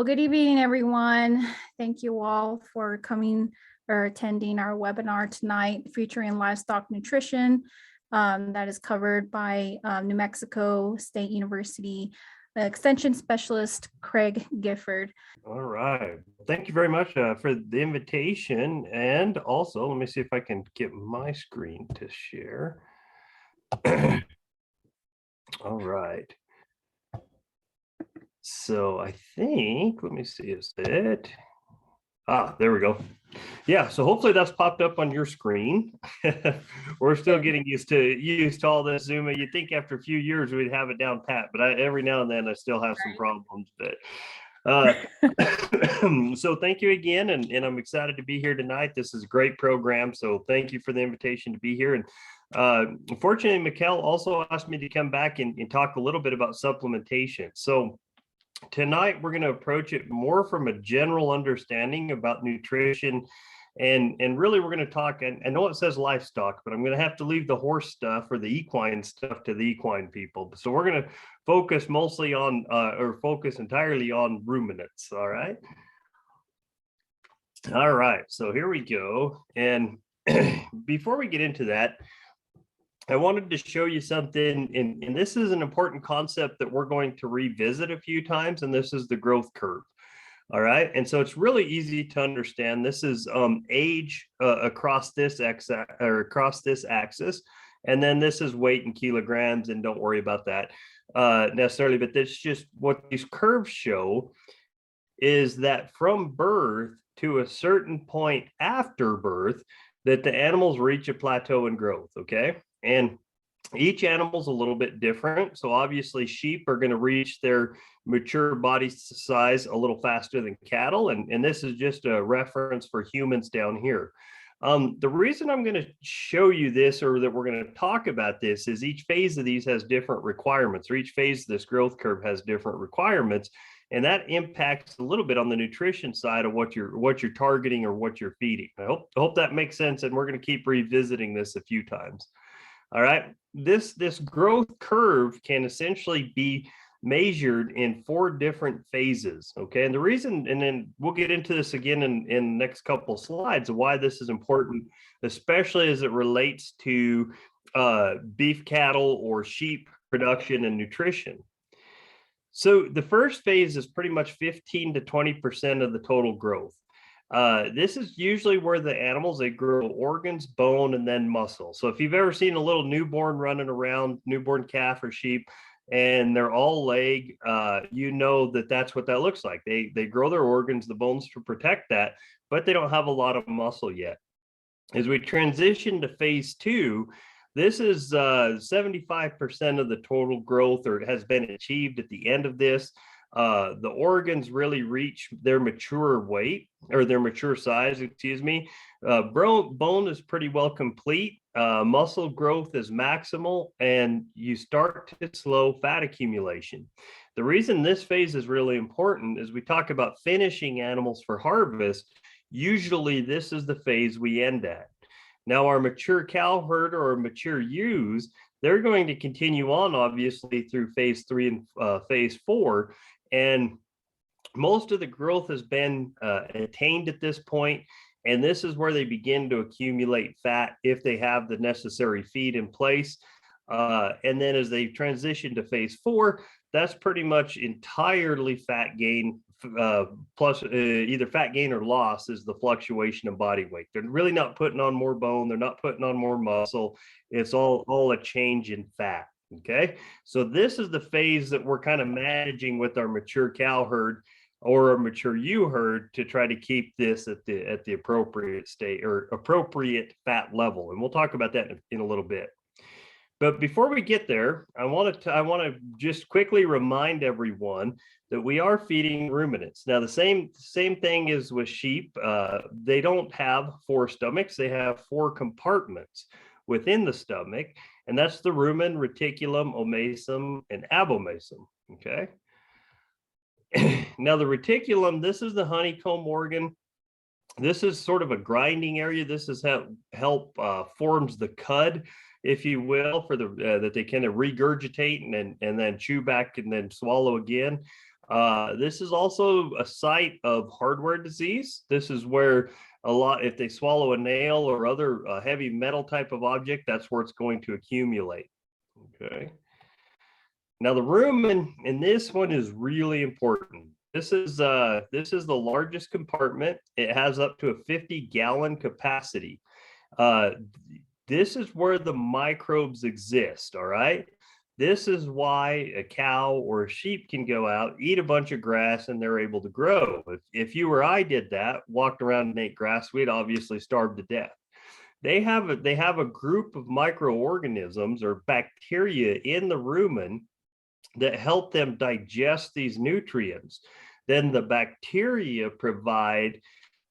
Well, good evening, everyone. Thank you all for coming or attending our webinar tonight featuring livestock nutrition that is covered by New Mexico State University Extension Specialist Craig Gifford. All right. Thank you very much for the invitation. And also, let me see if I can get my screen to share. All right. So I think, let me see, is it? There we go. Yeah, so hopefully that's popped up on your screen. We're still getting used to all this Zoom. You'd think after a few years we'd have it down pat, but every now and then I still have some problems. But so thank you again, and I'm excited to be here tonight. This is a great program, so thank you for the invitation to be here. And unfortunately, Mikkel also asked me to come back and talk a little bit about supplementation. So tonight we're going to approach it more from a general understanding about nutrition, and really we're going to talk, and I know it says livestock, but I'm going to have to leave the horse stuff or the equine stuff to the equine people. So we're going to focus mostly on or focus entirely on ruminants. All right. So here we go. And before we get into that, I wanted to show you something, and this is an important concept that we're going to revisit a few times, and this is the growth curve. All right, and so it's really easy to understand. This is age across this axis, and then this is weight in kilograms, and don't worry about that necessarily, but that's just what these curves show, is that from birth to a certain point after birth, that the animals reach a plateau in growth, okay? And each animal's a little bit different. So obviously sheep are going to reach their mature body size a little faster than cattle. And this is just a reference for humans down here. The reason I'm going to show you this, or that we're going to talk about this, is each phase of these has different requirements, or each phase of this growth curve has different requirements. And that impacts a little bit on the nutrition side of what you're targeting or what you're feeding. I hope that makes sense. And we're going to keep revisiting this a few times. All right, this growth curve can essentially be measured in 4 different phases. Okay, and the reason, and then we'll get into this again in the next couple of slides of why this is important, especially as it relates to beef cattle or sheep production and nutrition. So the first phase is pretty much 15 to 20% of the total growth. This is usually where the animals, they grow organs, bone, and then muscle. So if you've ever seen a little newborn running around, newborn calf or sheep, and they're all leg, you know that that's what that looks like. They grow their organs, the bones to protect that, but they don't have a lot of muscle yet. As we transition to phase 2, this is 75% of the total growth, or has been achieved at the end of this. The organs really reach their mature weight, or their mature size, excuse me. Bone is pretty well complete. Muscle growth is maximal, and you start to slow fat accumulation. The reason this phase is really important is we talk about finishing animals for harvest. Usually this is the phase we end at. Now, our mature cow herd or mature ewes, they're going to continue on, obviously, through phase 3 and phase 4. And most of the growth has been attained at this point. And this is where they begin to accumulate fat if they have the necessary feed in place. And then as they transition to phase 4, that's pretty much entirely fat gain, plus either fat gain or loss is the fluctuation of body weight. They're really not putting on more bone. They're not putting on more muscle. It's all a change in fat. Okay, so this is the phase that we're kind of managing with our mature cow herd or a mature ewe herd to try to keep this at the appropriate state or appropriate fat level. And we'll talk about that in a little bit. But before we get there, I want to just quickly remind everyone that we are feeding ruminants. Now, the same thing is with sheep. They don't have 4 stomachs. They have 4 compartments within the stomach, and that's the rumen, reticulum, omasum, and abomasum. Okay. Now, the reticulum, this is the honeycomb organ. This is sort of a grinding area. This is help forms the cud, if you will, for that they kind of regurgitate and then chew back and then swallow again. This is also a site of hardware disease. This is where if they swallow a nail or other heavy metal type of object, that's where it's going to accumulate. Okay. Now the rumen in this one is really important. This is the largest compartment. It has up to a 50-gallon capacity. This is where the microbes exist, all right? This is why a cow or a sheep can go out, eat a bunch of grass, and they're able to grow. If you or I did that, walked around and ate grass, we'd obviously starve to death. They have a group of microorganisms or bacteria in the rumen that help them digest these nutrients. Then the bacteria provide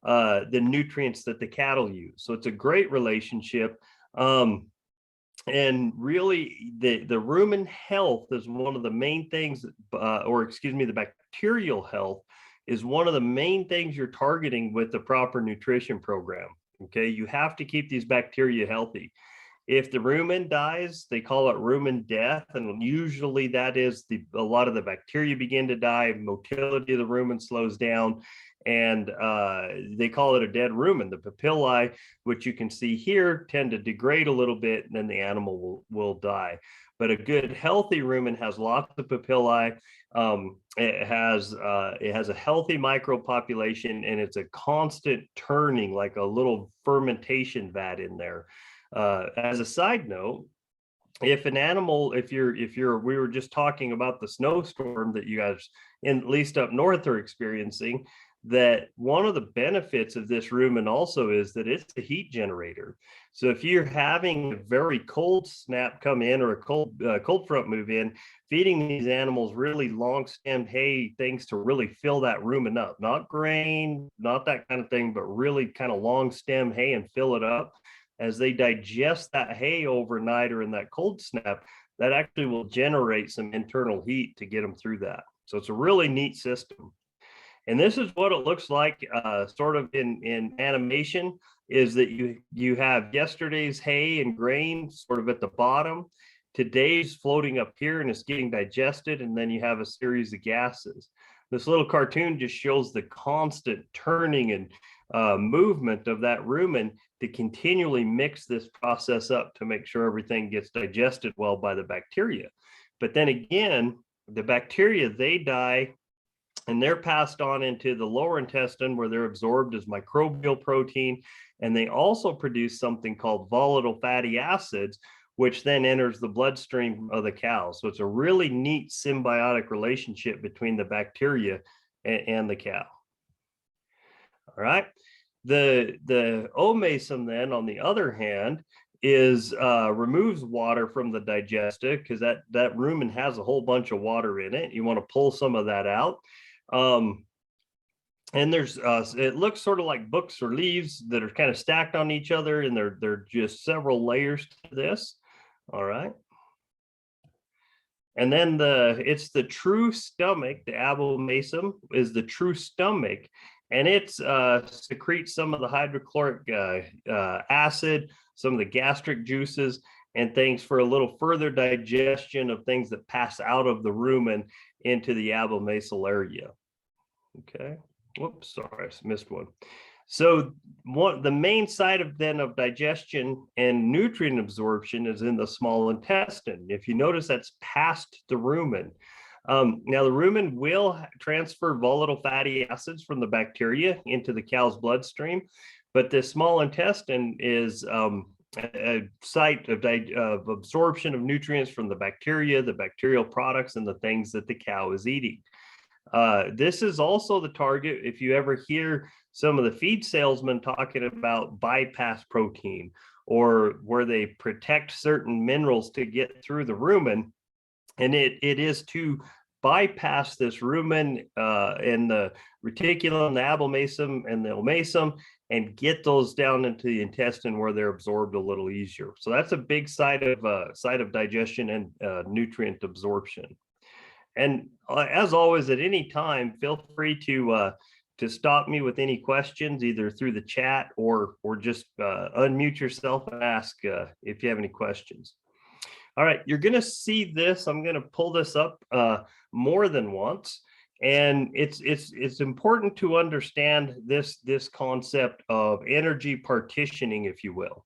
the nutrients that the cattle use. So it's a great relationship. And really, the rumen health is one of the main things, the bacterial health is one of the main things you're targeting with the proper nutrition program. Okay, you have to keep these bacteria healthy. If the rumen dies, they call it rumen death, and usually that is a lot of the bacteria begin to die, motility of the rumen slows down, and they call it a dead rumen. The papillae, which you can see here, tend to degrade a little bit, and then the animal will die. But a good healthy rumen has lots of papillae. It has a healthy micropopulation, and it's a constant turning, like a little fermentation vat in there. As a side note, if an animal, we were just talking about the snowstorm that you guys, at least up north, are experiencing, that one of the benefits of this rumen also is that it's a heat generator. So if you're having a very cold snap come in or a cold front move in, feeding these animals really long stemmed hay, things to really fill that rumen up, not grain, not that kind of thing, but really kind of long stem hay and fill it up. As they digest that hay overnight or in that cold snap, that actually will generate some internal heat to get them through that. So it's a really neat system. And this is what it looks like sort of in animation, is that you have yesterday's hay and grain sort of at the bottom. Today's floating up here and it's getting digested, and then you have a series of gases. This little cartoon just shows the constant turning and movement of that rumen to continually mix this process up to make sure everything gets digested well by the bacteria. But then again, the bacteria, they die and they're passed on into the lower intestine where they're absorbed as microbial protein. And they also produce something called volatile fatty acids, which then enters the bloodstream of the cow. So it's a really neat symbiotic relationship between the bacteria and the cow. All right. The omasum then, on the other hand, is removes water from the digestive, because that rumen has a whole bunch of water in it. You want to pull some of that out. And there's it looks sort of like books or leaves that are kind of stacked on each other, and they're just several layers to this. All right. And then it's the true stomach. The abomasum is the true stomach, and it secretes some of the hydrochloric acid, some of the gastric juices, and things for a little further digestion of things that pass out of the rumen into the abomasal area. Okay. Whoops, sorry, I missed one. So the main site of digestion and nutrient absorption is in the small intestine. If you notice, that's past the rumen. Now the rumen will transfer volatile fatty acids from the bacteria into the cow's bloodstream, but the small intestine is a site of absorption of nutrients from the bacteria, the bacterial products, and the things that the cow is eating. This is also the target if you ever hear some of the feed salesmen talking about bypass protein, or where they protect certain minerals to get through the rumen. And it is to bypass this rumen and the reticulum, the abomasum, and the omasum, and get those down into the intestine where they're absorbed a little easier. So that's a big site of digestion and nutrient absorption. And as always, at any time, feel free to stop me with any questions, either through the chat or just unmute yourself and ask if you have any questions. All right, you're going to see this. I'm going to pull this up more than once. And it's important to understand this concept of energy partitioning, if you will.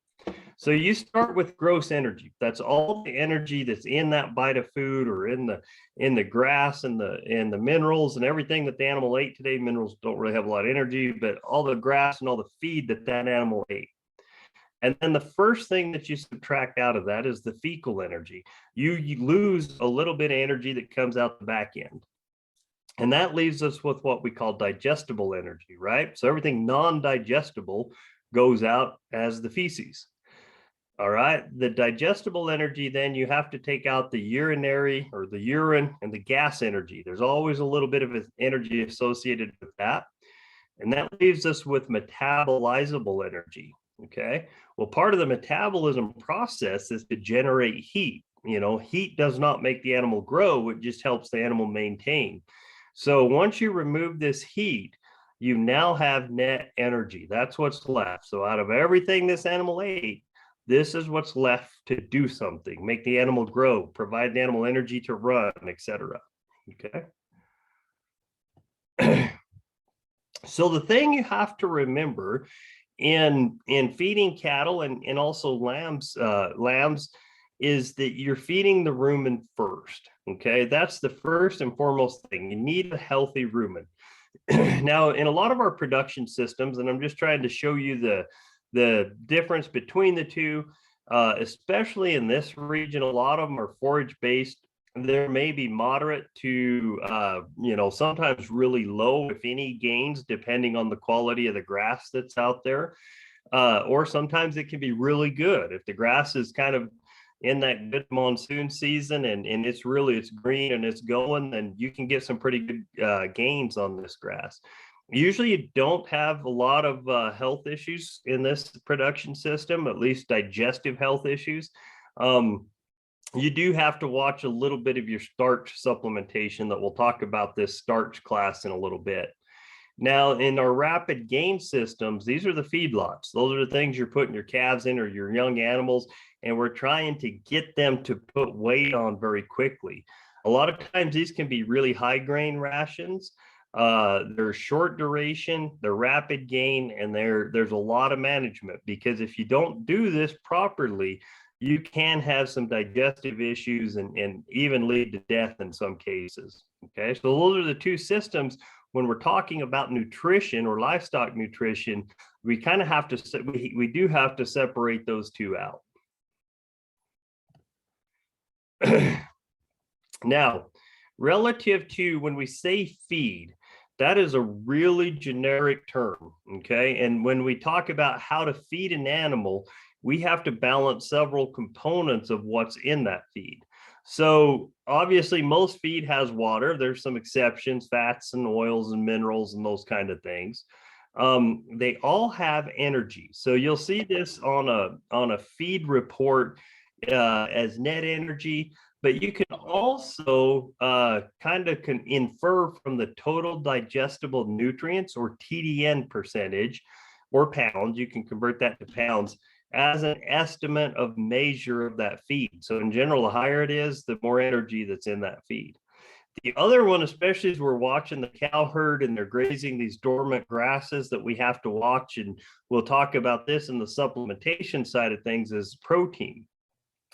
So you start with gross energy. That's all the energy that's in that bite of food, or in the grass and the minerals and everything that the animal ate today. Minerals don't really have a lot of energy, but all the grass and all the feed that animal ate. And then the first thing that you subtract out of that is the fecal energy. You lose a little bit of energy that comes out the back end. And that leaves us with what we call digestible energy, right? So everything non-digestible goes out as the feces. All right. The digestible energy, then you have to take out the urinary, or the urine, and the gas energy. There's always a little bit of energy associated with that. And that leaves us with metabolizable energy. Okay. Well, part of the metabolism process is to generate heat. Heat does not make the animal grow, it just helps the animal maintain. So once you remove this heat, you now have net energy. That's what's left. So out of everything this animal ate, this is what's left to do something, make the animal grow, provide the animal energy to run, etc. Okay. So the thing you have to remember in feeding cattle and also lambs is that you're feeding the rumen first. Okay, that's the first and foremost thing. You need a healthy rumen. Now, in a lot of our production systems, and I'm just trying to show you the difference between the two, especially in this region, a lot of them are forage based. There may be moderate to, sometimes really low, if any, gains, depending on the quality of the grass that's out there. Or sometimes it can be really good. If the grass is kind of in that good monsoon season and it's green and it's going, then you can get some pretty good gains on this grass. Usually you don't have a lot of health issues in this production system, at least digestive health issues. You do have to watch a little bit of your starch supplementation, that we'll talk about this starch class in a little bit. Now, in our rapid gain systems, these are the feedlots. Those are the things you're putting your calves in, or your young animals, and we're trying to get them to put weight on very quickly. A lot of times these can be really high grain rations. They're short duration, they're rapid gain, and there's a lot of management, because if you don't do this properly, you can have some digestive issues and even lead to death in some cases. Okay, so those are the two systems. When we're talking about nutrition or livestock nutrition, we kind of have to, we do have to separate those two out. Now, relative to when we say feed, that is a really generic term, okay? And when we talk about how to feed an animal, we have to balance several components of what's in that feed. So obviously most feed has water. There's some exceptions, fats and oils and minerals and those kind of things. They all have energy. So you'll see this on a feed report as net energy, but you can also kind of infer from the total digestible nutrients, or TDN percentage, or pounds. You can convert that to pounds as an estimate of measure of that feed. So in general, the higher it is, the more energy that's in that feed. The other one, especially as we're watching the cow herd and they're grazing these dormant grasses that we have to watch, and we'll talk about this in the supplementation side of things, is protein.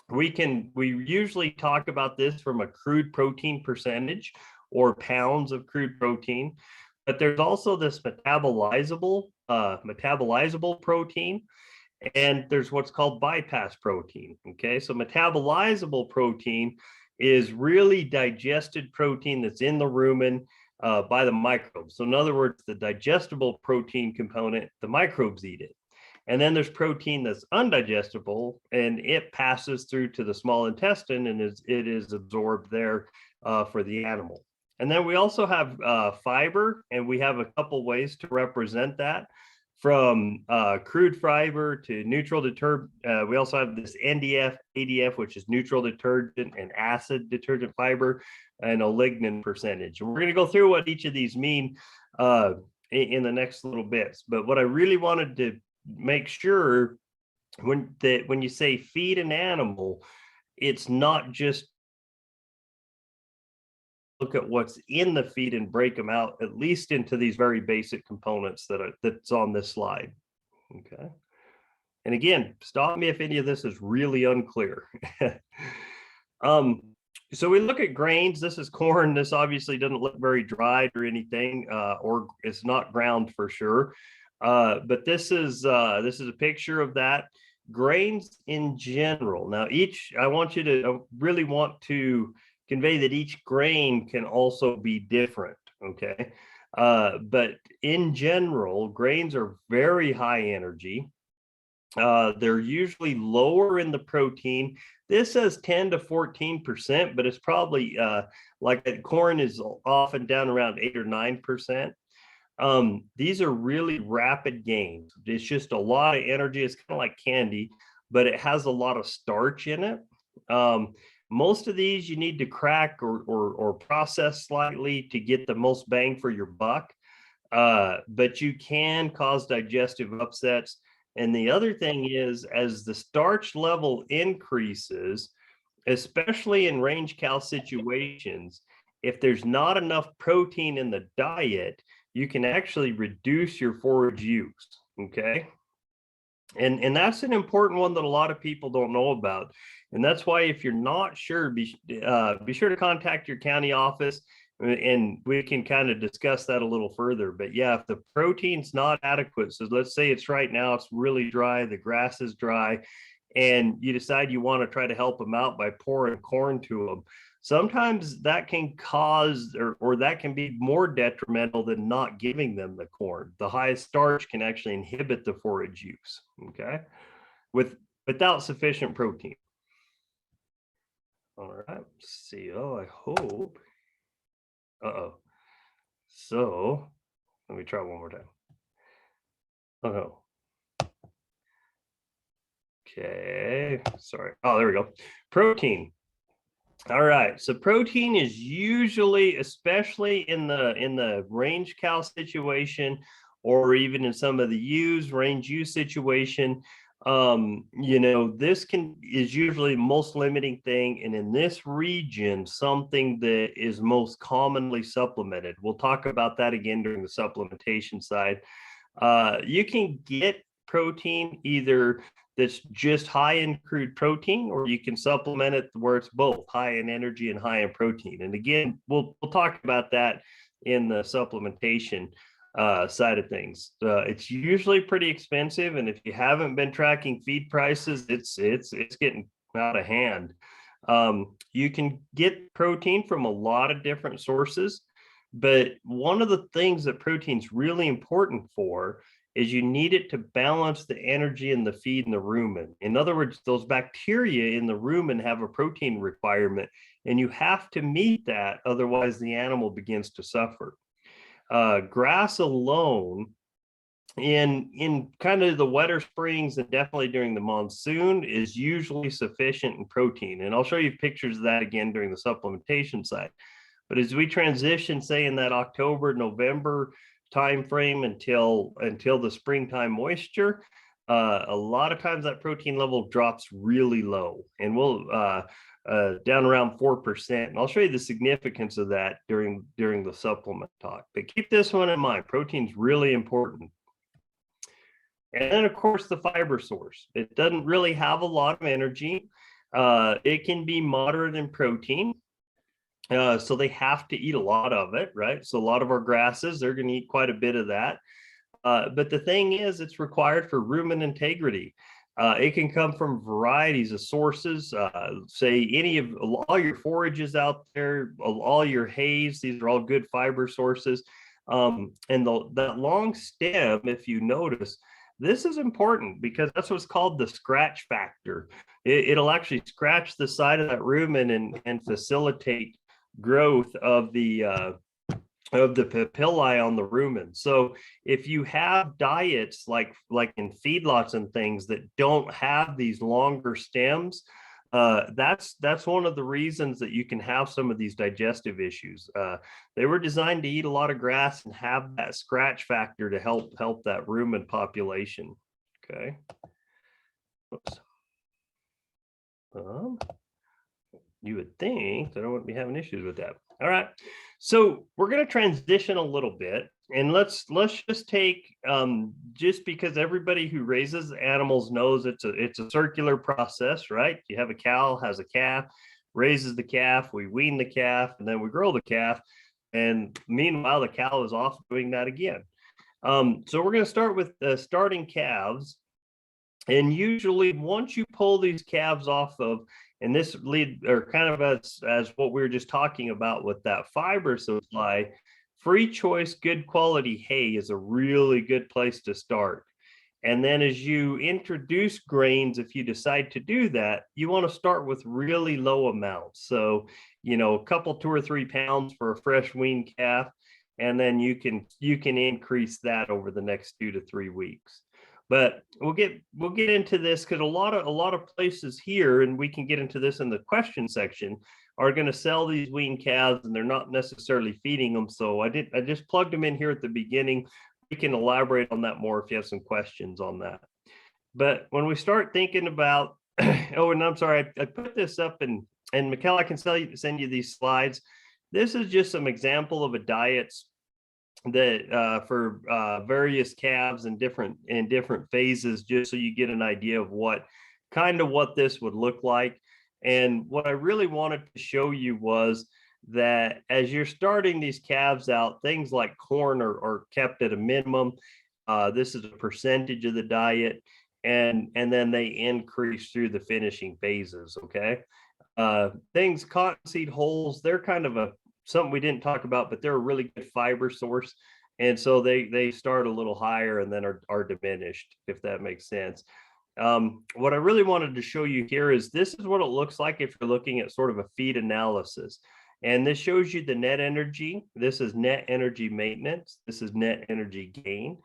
We usually talk about this from a crude protein percentage, or pounds of crude protein, but there's also this metabolizable protein. And there's what's called bypass protein. Okay, so metabolizable protein is really digested protein that's in the rumen by the microbes. So in other words, the digestible protein component, the microbes eat it. And then there's protein that's undigestible, and it passes through to the small intestine, and it is absorbed there for the animal. And then we also have fiber, and we have a couple ways to represent that, from crude fiber to neutral detergent. We also have this NDF, ADF, which is neutral detergent and acid detergent fiber, and a lignin percentage. And we're going to go through what each of these mean in the next little bits. But what I really wanted to make sure, when you say feed an animal, it's not just look at what's in the feed and break them out at least into these very basic components that's on this slide. Okay. And again, stop me if any of this is really unclear. So we look at grains. This is corn. This obviously doesn't look very dried or anything, or it's not ground for sure. But this is a picture of that. Grains in general. Now, I want you to really want to convey that each grain can also be different. Okay. But in general, grains are very high energy. They're usually lower in the protein. This says 10 to 14%, but it's probably like that corn is often down around 8 or 9%. These are really rapid gains. It's just a lot of energy. It's kind of like candy, but it has a lot of starch in it. Most of these you need to crack or process slightly to get the most bang for your buck. But you can cause digestive upsets. And the other thing is, as the starch level increases, especially in range cow situations, if there's not enough protein in the diet, you can actually reduce your forage use. Okay. And that's an important one that a lot of people don't know about. And that's why, if you're not sure, be sure to contact your county office, and we can kind of discuss that a little further. But yeah, if the protein's not adequate, so let's say it's right now, it's really dry, the grass is dry, and you decide you want to try to help them out by pouring corn to them, sometimes that can cause or that can be more detrimental than not giving them the corn. The high starch can actually inhibit the forage use, okay, without sufficient protein. All right, let's see. Oh, I hope. So let me try one more time. Okay, sorry. Oh, there we go. Protein. All right, so protein is usually, especially in the range cow situation, or even in some of the range ewes situation, this is usually the most limiting thing. And in this region, something that is most commonly supplemented. We'll talk about that again during the supplementation side. You can get protein either that's just high in crude protein, or you can supplement it where it's both high in energy and high in protein. And again, we'll talk about that in the supplementation side of things. It's usually pretty expensive, and if you haven't been tracking feed prices, it's getting out of hand. You can get protein from a lot of different sources, but one of the things that protein's really important for is you need it to balance the energy in the feed in the rumen. In other words, those bacteria in the rumen have a protein requirement, and you have to meet that, otherwise the animal begins to suffer. Grass alone, in kind of the wetter springs and definitely during the monsoon, is usually sufficient in protein. And I'll show you pictures of that again during the supplementation side. But as we transition, say in that October, November time frame until the springtime moisture, a lot of times that protein level drops really low, and we'll down around 4%. And I'll show you the significance of that during the supplement talk. But keep this one in mind: protein's really important. And then, of course, the fiber source. It doesn't really have a lot of energy. It can be moderate in protein. So they have to eat a lot of it, right? So a lot of our grasses, they're going to eat quite a bit of that. But the thing is, it's required for rumen integrity. It can come from varieties of sources. Say all your forages out there, all your hays, these are all good fiber sources. And that long stem, if you notice, this is important because that's what's called the scratch factor. It'll actually scratch the side of that rumen and facilitate growth of the papillae on the rumen. So if you have diets like in feedlots and things that don't have these longer stems, that's one of the reasons that you can have some of these digestive issues. They were designed to eat a lot of grass and have that scratch factor to help that rumen population. Okay. Oops. You would think that I wouldn't be having issues with that. All right. So we're going to transition a little bit, and let's just take just because everybody who raises animals knows it's a circular process, right? You have a cow, has a calf, raises the calf, we wean the calf, and then we grow the calf. And meanwhile, the cow is off doing that again. So we're going to start with starting calves. And usually once you pull these calves off of, and this lead or kind of as what we were just talking about with that fiber supply, free choice, good quality hay is a really good place to start. And then as you introduce grains, if you decide to do that, you want to start with really low amounts. So, you know, a couple, 2 or 3 pounds for a fresh weaned calf, and then you can increase that over the next 2 to 3 weeks. But we'll get into this because a lot of places here, and we can get into this in the question section, are going to sell these weaned calves, and they're not necessarily feeding them. So I just plugged them in here at the beginning. We can elaborate on that more if you have some questions on that. But when we start thinking about, oh, and I'm sorry, I put this up, and Mikkel, I can send you these slides. This is just some example of a diets that for various calves in different phases, just so you get an idea of what this would look like. And what I really wanted to show you was that as you're starting these calves out, things like corn are kept at a minimum. This is a percentage of the diet, and then they increase through the finishing phases. Okay, things cottonseed hulls, they're kind of something we didn't talk about, but they're a really good fiber source, and so they start a little higher and then are diminished, if that makes sense. What I really wanted to show you here is this is what it looks like if you're looking at sort of a feed analysis. And this shows you the net energy. This is net energy maintenance. This is net energy gain.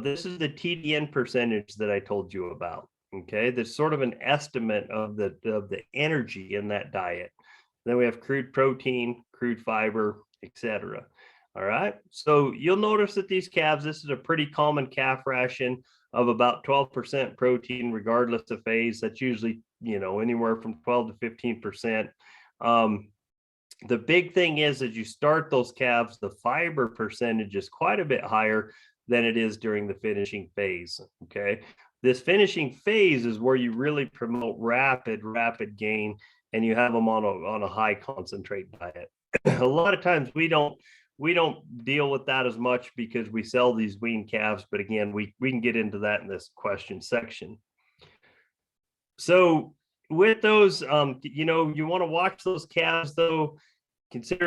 This is the TDN percentage that I told you about. Okay, there's sort of an estimate of the energy in that diet. Then we have crude protein, crude fiber, etc. All right, so you'll notice that these calves, this is a pretty common calf ration of about 12% protein, regardless of phase. That's usually, you know, anywhere from 12 to 15%. The big thing is, as you start those calves, the fiber percentage is quite a bit higher than it is during the finishing phase. Okay, this finishing phase is where you really promote rapid gain, and you have them on a high concentrate diet. A lot of times we don't deal with that as much because we sell these weaned calves, but again, we can get into that in this question section. So with those, you know, you want to watch those calves though.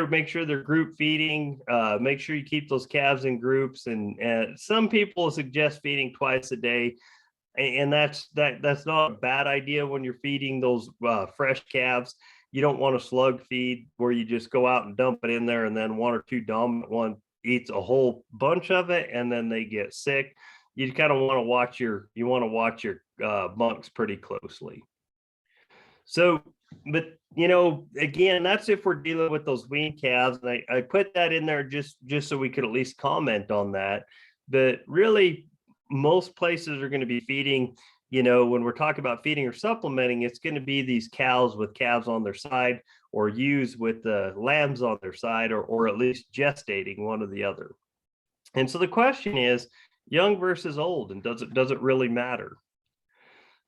Make sure they're group feeding. Make sure you keep those calves in groups. And some people suggest feeding twice a day, and that's not a bad idea when you're feeding those fresh calves. You don't want to slug feed where you just go out and dump it in there, and then 1 or 2 dominant one eats a whole bunch of it, and then they get sick. You kind of want to watch your bunks pretty closely. So, but you know, again, that's if we're dealing with those weaned calves. And I put that in there just so we could at least comment on that. But really, most places are going to be feeding, you know, when we're talking about feeding or supplementing, it's going to be these cows with calves on their side, or ewes with the lambs on their side, or at least gestating, one or the other. And so the question is, young versus old, and does it really matter?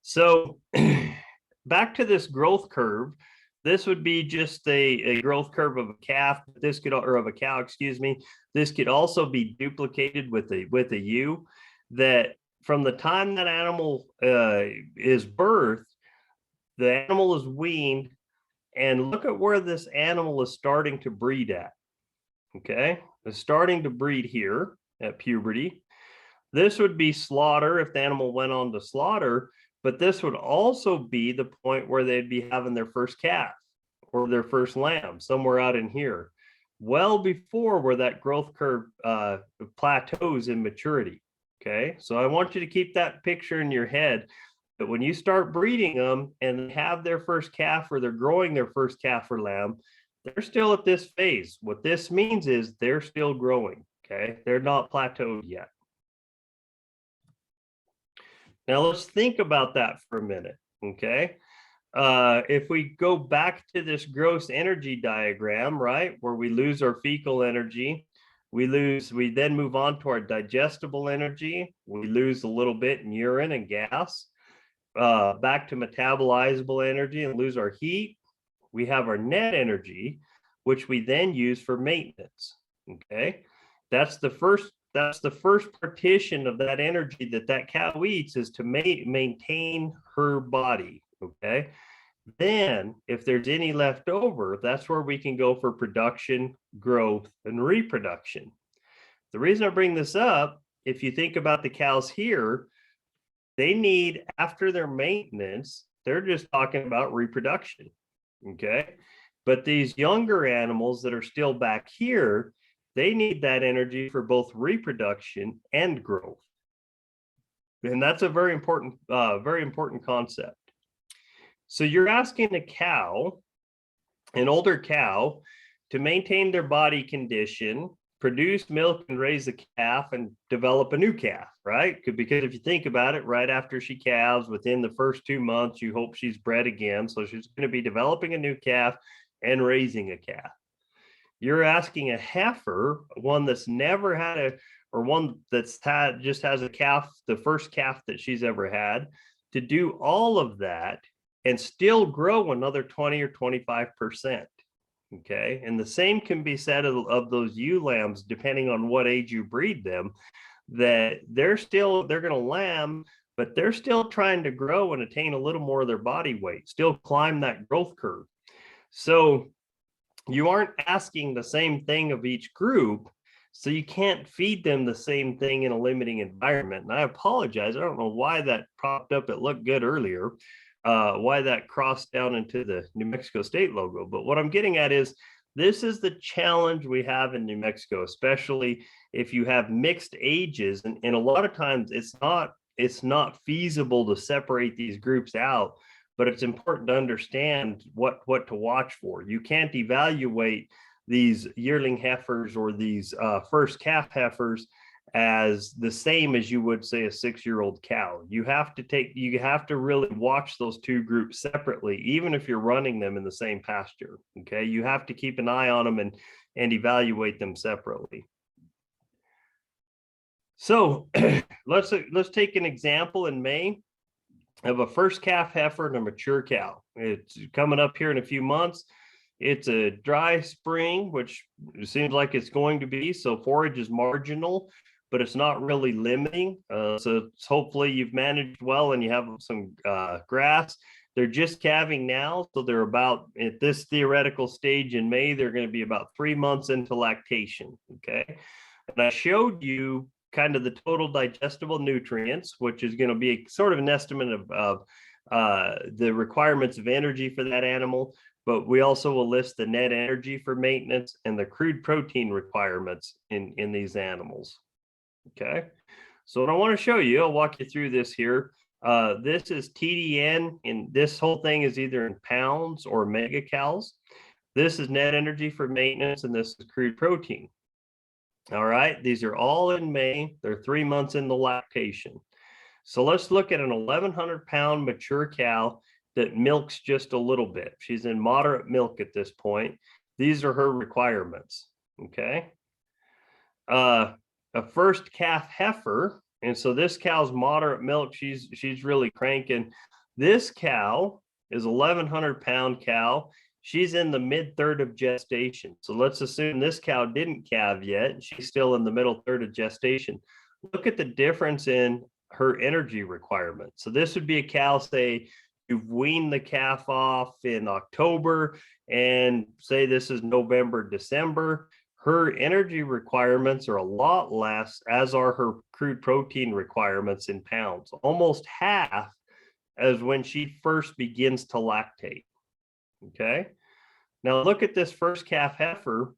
So back to this growth curve. This would be just a growth curve of a calf. This could, or of a cow, excuse me. This could also be duplicated with a ewe. That from the time that animal is birthed, the animal is weaned, and look at where this animal is starting to breed at. Okay, it's starting to breed here at puberty. This would be slaughter if the animal went on to slaughter. But this would also be the point where they'd be having their first calf or their first lamb, somewhere out in here, well before where that growth curve plateaus in maturity. Okay, so I want you to keep that picture in your head, that when you start breeding them and they have their first calf, or they're growing their first calf or lamb, they're still at this phase. What this means is they're still growing. Okay, they're not plateaued yet. Now let's think about that for a minute, okay? if we go back to this gross energy diagram, right, where we lose our fecal energy, we then move on to our digestible energy. We lose a little bit in urine and gas, back to metabolizable energy and lose our heat. We have our net energy, which we then use for maintenance. Okay, that's the first partition of that energy that cow eats, is to maintain her body. Okay, then if there's any left over, that's where we can go for production, growth, and reproduction. The reason I bring this up, if you think about the cows here, they need, after their maintenance, they're just talking about reproduction. Okay, but these younger animals that are still back here, they need that energy for both reproduction and growth. And that's a very important concept. So you're asking a cow, an older cow, to maintain their body condition, produce milk and raise a calf and develop a new calf, right? Because if you think about it, right after she calves, within the first 2 months, you hope she's bred again. So she's going to be developing a new calf and raising a calf. You're asking a heifer, one that's never had or one that's just has a calf, the first calf that she's ever had, to do all of that and still grow another 20 or 25%. Okay, and the same can be said of those ewe lambs, depending on what age you breed them, that they're going to lamb, but they're still trying to grow and attain a little more of their body weight, still climb that growth curve. So you aren't asking the same thing of each group, so you can't feed them the same thing in a limiting environment. And I apologize, I don't know why that popped up. It looked good earlier. Why that crossed down into the New Mexico State logo. But what I'm getting at is, this is the challenge we have in New Mexico, especially if you have mixed ages. And a lot of times it's not feasible to separate these groups out, but it's important to understand what to watch for. You can't evaluate these yearling heifers or these first calf heifers as the same as you would say a 6-year-old cow. You have to really watch those two groups separately, even if you're running them in the same pasture. Okay, you have to keep an eye on them and evaluate them separately. So let's take an example in May of a first calf heifer and a mature cow. It's coming up here in a few months. It's a dry spring, which it seems like it's going to be, so forage is marginal, but it's not really limiting. So hopefully you've managed well and you have some grass. They're just calving now, so they're about, at this theoretical stage in May, they're going to be about 3 months into lactation. Okay, and I showed you kind of the total digestible nutrients, which is going to be sort of an estimate of the requirements of energy for that animal. But we also will list the net energy for maintenance and the crude protein requirements in these animals. Okay, so what I want to show you, I'll walk you through this here. This is TDN, and this whole thing is either in pounds or megacals. This is net energy for maintenance, and this is crude protein. All right, these are all in May. They're 3 months into lactation. So let's look at an 1,100-pound mature cow that milks just a little bit. She's in moderate milk at this point. These are her requirements. Okay. A first calf heifer, and so this cow's moderate milk. She's really cranking. This cow is 1,100-pound cow. She's in the mid-third of gestation. So let's assume this cow didn't calve yet. She's still in the middle third of gestation. Look at the difference in her energy requirement. So this would be a cow, say you've weaned the calf off in October, and say this is November, December. Her energy requirements are a lot less, as are her crude protein requirements in pounds, almost half as when she first begins to lactate. Okay, now look at this first calf heifer,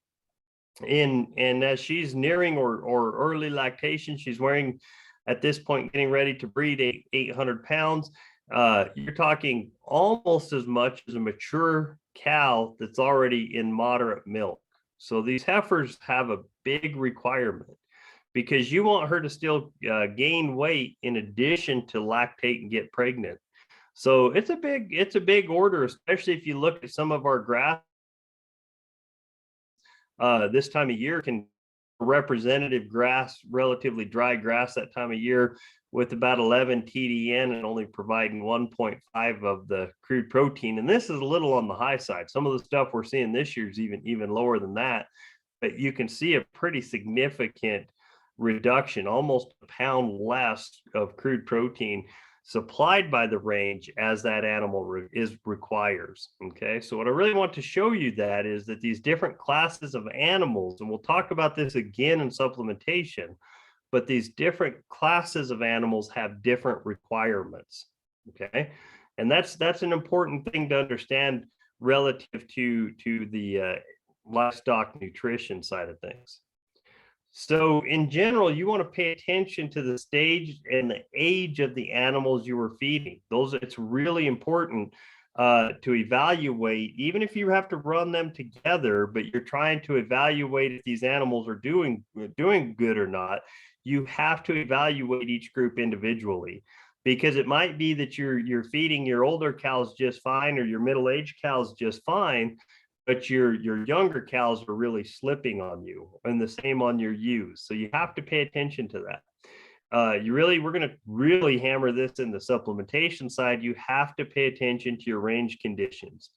and as she's nearing or early lactation, she's wearing, at this point, getting ready to breed 800 pounds. You're talking almost as much as a mature cow that's already in moderate milk. So these heifers have a big requirement, because you want her to still gain weight in addition to lactate and get pregnant. So it's a big order, especially if you look at some of our grass. This time of year can representative grass, relatively dry grass that time of year with about 11 TDN and only providing 1.5 of the crude protein. And this is a little on the high side. Some of the stuff we're seeing this year is even lower than that, but you can see a pretty significant reduction, almost a pound less of crude protein supplied by the range as that animal requires. Okay, so what I really want to show you that is that these different classes of animals, and we'll talk about this again in supplementation, but these different classes of animals have different requirements. Okay, and that's an important thing to understand relative to the livestock nutrition side of things. So in general, you want to pay attention to the stage and the age of the animals you were feeding. It's really important to evaluate, even if you have to run them together, but you're trying to evaluate if these animals are doing good or not. You have to evaluate each group individually, because it might be that you're feeding your older cows just fine or your middle-aged cows just fine, but your younger cows are really slipping on you, and the same on your ewes. So you have to pay attention to that. We're going to really hammer this in the supplementation side. You have to pay attention to your range conditions,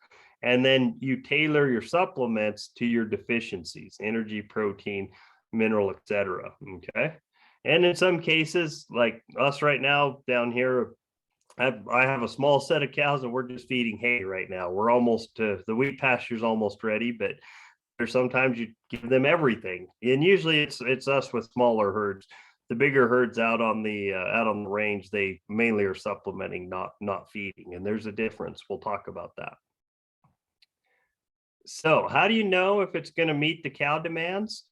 and then you tailor your supplements to your deficiencies: energy, protein, mineral, etc. Okay. And in some cases, like us right now down here, I have a small set of cows and we're just feeding hay right now. We're almost the wheat pasture's almost ready, but there's sometimes you give them everything, and usually it's us with smaller herds. The bigger herds out on the range, they mainly are supplementing, not feeding, and there's a difference. We'll talk about that. So how do you know if it's going to meet the cow demands?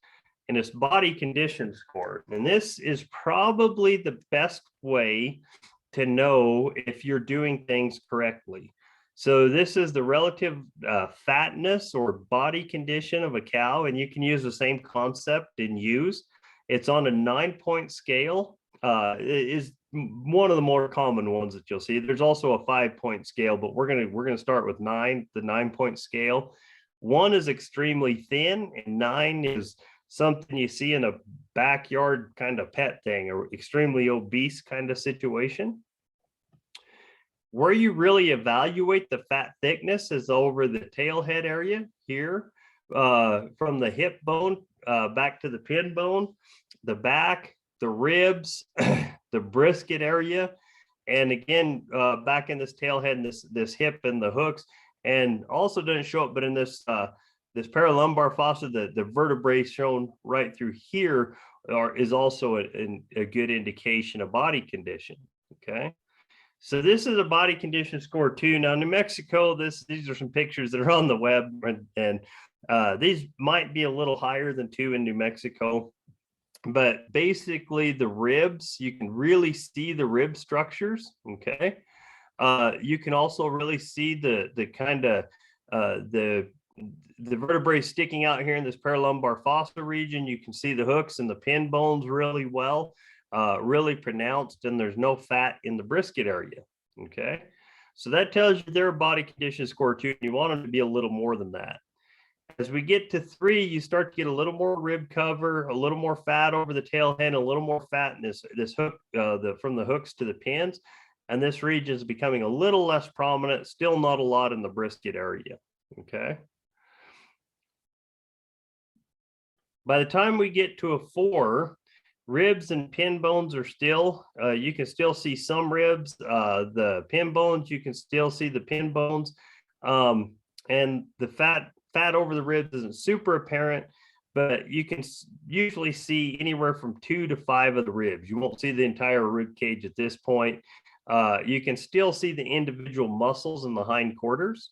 And it's body condition score, and this is probably the best way to know if you're doing things correctly. So this is the relative fatness or body condition of a cow, and you can use the same concept in ewes. It's on a 9-point scale. It is one of the more common ones that you'll see. There's also a 5-point scale, but we're gonna start with 9, the 9-point scale. 1 is extremely thin, and 9 is something you see in a backyard kind of pet thing, or extremely obese kind of situation. Where you really evaluate the fat thickness is over the tail head area here, from the hip bone back to the pin bone, the back, the ribs, the brisket area, and again back in this tail head and this hip and the hooks, and also doesn't show up, but in this paralumbar fossa, the vertebrae shown right through here is also a good indication of body condition. Okay, so this is a body condition score too. Now, New Mexico, these are some pictures that are on the web, and these might be a little higher than 2 in New Mexico, but basically the ribs, you can really see the rib structures. Okay, you can also really see the kind of the vertebrae sticking out here in this paralumbar fossa region. You can see the hooks and the pin bones really well, really pronounced, and there's no fat in the brisket area. Okay, so that tells you their body condition score 2, and you want them to be a little more than that. As we get to 3, you start to get a little more rib cover, a little more fat over the tail head, a little more fat in this hook, from the hooks to the pins, and this region is becoming a little less prominent. Still not a lot in the brisket area. Okay. By the time we get to a 4, ribs and pin bones are still, you can still see some ribs, the pin bones, you can still see the pin bones, and the fat over the ribs isn't super apparent, but you can usually see anywhere from 2 to 5 of the ribs. You won't see the entire rib cage at this point. You can still see the individual muscles in the hindquarters.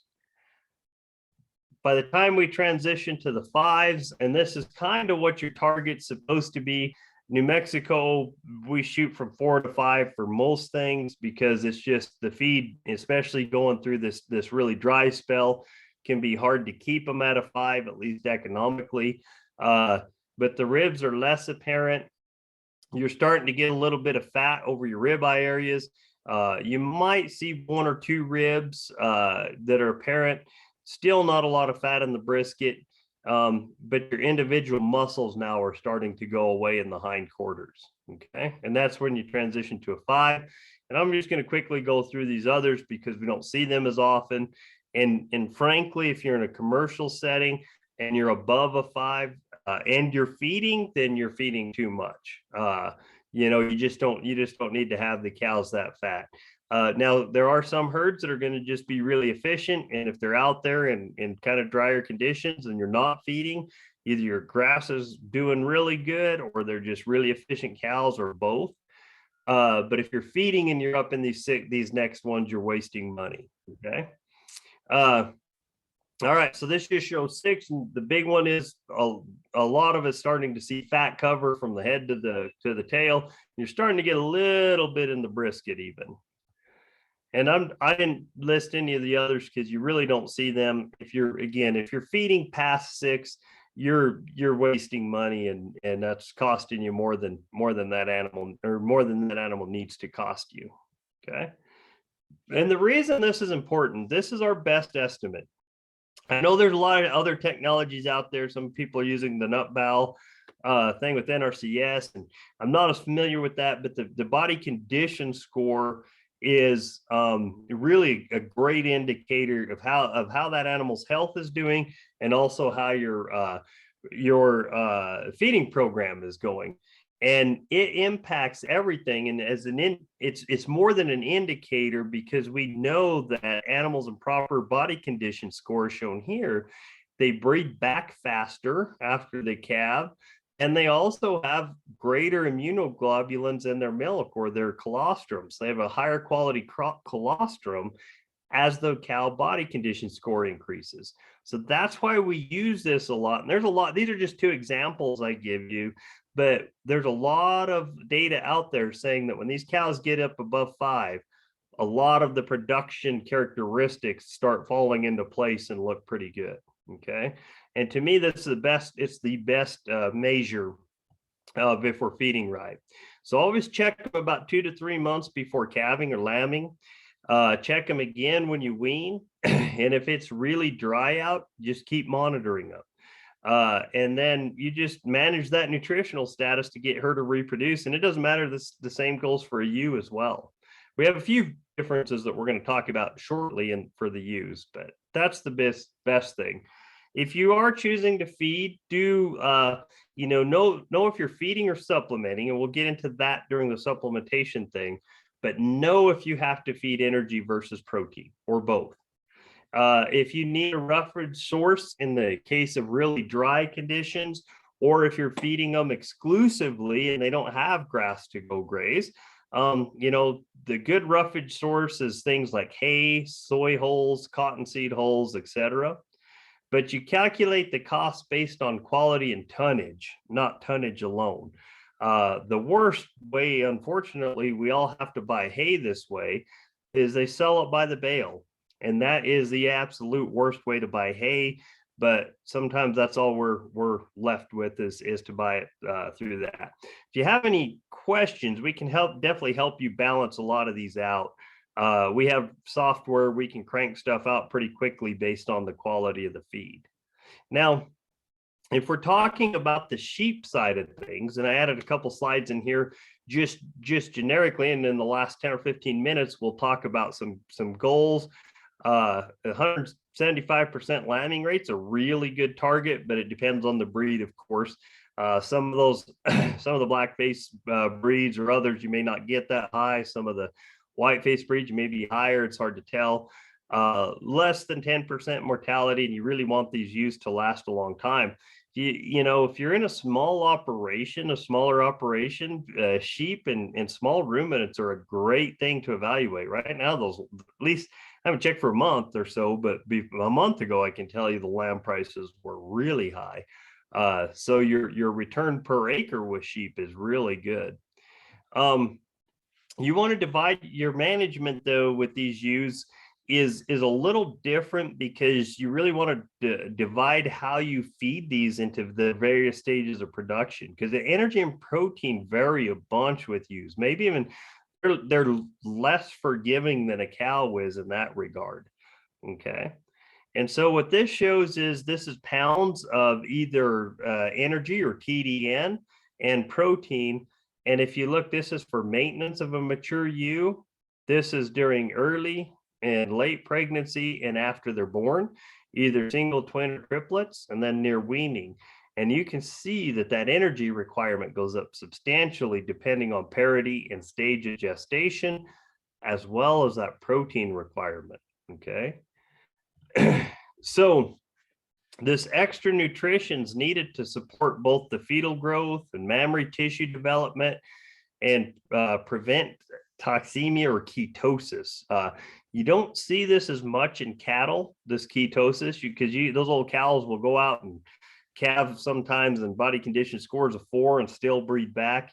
By the time we transition to the 5s, and this is kind of what your target's supposed to be. New Mexico, we shoot from 4 to 5 for most things, because it's just the feed, especially going through this really dry spell, can be hard to keep them at a 5, at least economically. But the ribs are less apparent. You're starting to get a little bit of fat over your ribeye areas. You might see 1 or 2 ribs that are apparent. Still not a lot of fat in the brisket, but your individual muscles now are starting to go away in the hindquarters. Okay, and that's when you transition to a 5. And I'm just going to quickly go through these others because we don't see them as often. And frankly, if you're in a commercial setting and you're above a 5 and you're feeding, then you're feeding too much. You just don't need to have the cows that fat. Now, there are some herds that are going to just be really efficient. And if they're out there in kind of drier conditions and you're not feeding, either your grass is doing really good or they're just really efficient cows or both. But if you're feeding and you're up in these next ones, you're wasting money. Okay. All right, so this just shows 6, and the big one is a lot of us starting to see fat cover from the head to the tail. You're starting to get a little bit in the brisket even. And I didn't list any of the others because you really don't see them. If you're feeding past 6, you're wasting money, and that's costing you more than that animal, or more than that animal needs to cost you. Okay. And the reason this is important, this is our best estimate. I know there's a lot of other technologies out there. Some people are using the nut bowel thing with NRCS, and I'm not as familiar with that, but the body condition score is really a great indicator of how that animal's health is doing, and also how your feeding program is going. And it impacts everything. And it's more than an indicator, because we know that animals in proper body condition score shown here, they breed back faster after they calve, and they also have greater immunoglobulins in their milk or their colostrum. So they have a higher quality colostrum as the cow body condition score increases. So that's why we use this a lot. And there's a lot. These are just 2 examples I give you. But there's a lot of data out there saying that when these cows get up above 5, a lot of the production characteristics start falling into place and look pretty good. Okay. And to me, that's it's the best measure of if we're feeding right. So always check them about 2 to 3 months before calving or lambing. Check them again when you wean. And if it's really dry out, just keep monitoring them. And then you just manage that nutritional status to get her to reproduce. And it doesn't matter, the same goes for a ewe as well. We have a few differences that we're going to talk about shortly for the ewes, but that's the best thing. If you are choosing to feed, do know if you're feeding or supplementing, and we'll get into that during the supplementation thing. But know if you have to feed energy versus protein, or both. If you need a roughage source in the case of really dry conditions, or if you're feeding them exclusively and they don't have grass to go graze, the good roughage source is things like hay, soy hulls, cottonseed hulls, etc. But you calculate the cost based on quality and tonnage, not tonnage alone. The worst way, unfortunately, we all have to buy hay this way, is they sell it by the bale. And that is the absolute worst way to buy hay. But sometimes that's all we're left with is to buy it through that. If you have any questions, we can definitely help you balance a lot of these out. We have software, we can crank stuff out pretty quickly based on the quality of the feed. Now, if we're talking about the sheep side of things, and I added a couple slides in here just generically, and in the last 10 or 15 minutes, we'll talk about some goals. 175% lambing rate's a really good target, but it depends on the breed, of course. Some of the black-face breeds or others, you may not get that high. Some of the white-face breeds, you may be higher. It's hard to tell. Less than 10% mortality, and you really want these ewes to last a long time. If you're in a smaller operation, sheep and small ruminants are a great thing to evaluate. Right now, those, at least I haven't checked for a month or so, but a month ago, I can tell you the lamb prices were really high. So your return per acre with sheep is really good. You want to divide your management, though, with these ewes is a little different, because you really want to divide how you feed these into the various stages of production, because the energy and protein vary a bunch with ewes, maybe even they're less forgiving than a cow is in that regard. Okay. And so what this shows is this is pounds of either energy or TDN and protein. And if you look, this is for maintenance of a mature ewe. This is during early and late pregnancy and after they're born, either single, twin, or triplets, and then near weaning. And you can see that that energy requirement goes up substantially depending on parity and stage of gestation, as well as that protein requirement. Okay. So this extra nutrition is needed to support both the fetal growth and mammary tissue development and prevent toxemia or ketosis. You don't see this as much in cattle, this ketosis, because those old cows will go out and calve sometimes and body condition scores of 4 and still breed back.